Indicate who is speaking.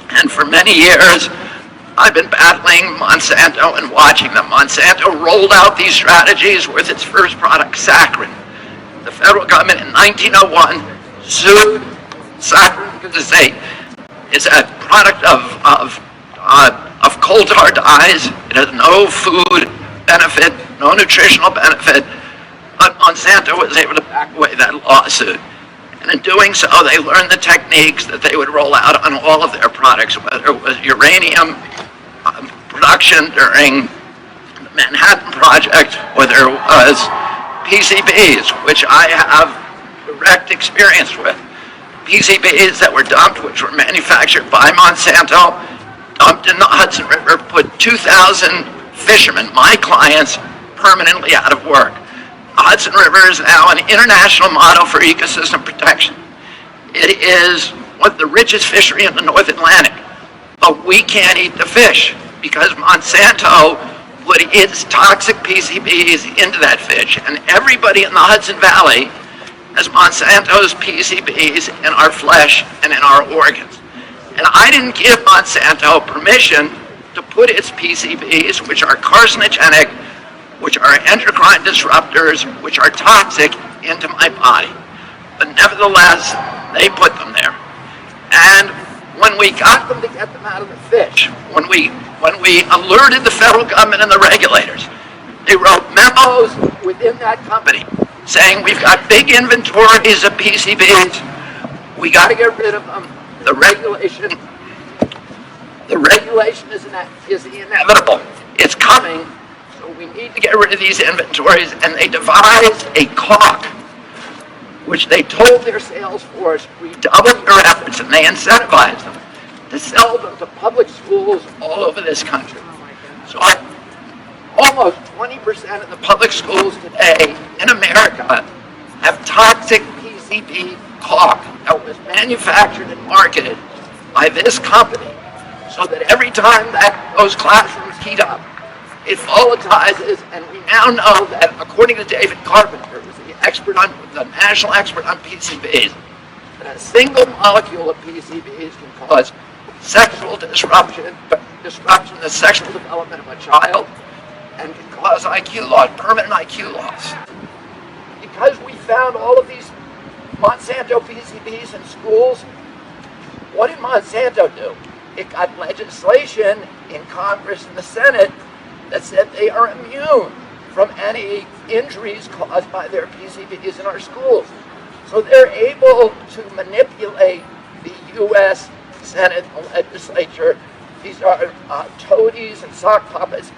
Speaker 1: And for many years, I've been battling Monsanto and watching them. Monsanto rolled out these strategies with its first product, saccharin. The federal government in 1901 sued saccharin because it's a product of coal tar dyes. It has no food benefit, no nutritional benefit. But Monsanto was able to back away that lawsuit. And in doing so, they learned the techniques that they would roll out on all of their products, whether it was uranium production during the Manhattan Project, or there was PCBs, which I have direct experience with. PCBs that were dumped, which were manufactured by Monsanto, dumped in the Hudson River, put 2,000 fishermen, my clients, permanently out of work. The Hudson River is now an international model for ecosystem protection. It is the richest fishery in the North Atlantic, but we can't eat the fish because Monsanto put its toxic PCBs into that fish, and everybody in the Hudson Valley has Monsanto's PCBs in our flesh and in our organs. And I didn't give Monsanto permission to put its PCBs, which are carcinogenic, which are endocrine disruptors, which are toxic, into my body. But nevertheless, they put them there. And when we got them to get them out of the fish, when we alerted the federal government and the regulators, they wrote memos within that company saying, we've got big inventories of PCBs, we got to get rid of them. The regulation is inevitable. It's coming. We need to get rid of these inventories, and they devised a Caulk, which they told their sales force, redouble your efforts, and they incentivized them to sell them to public schools all over this country. So almost 20% of the public schools today in America have toxic PCB Caulk that was manufactured and marketed by this company, so that every time that those classrooms heat up, it volatilizes, and we now know that, according to David Carpenter, who's the national expert on PCBs, that a single molecule of PCBs can cause sexual disruption, the sexual development of a child, and can cause IQ loss, permanent IQ loss. Because we found all of these Monsanto PCBs in schools, what did Monsanto do? It got legislation in Congress and the Senate that said they are immune from any injuries caused by their PCBs in our schools. So they're able to manipulate the U.S. Senate and legislature. These are toadies and sock puppets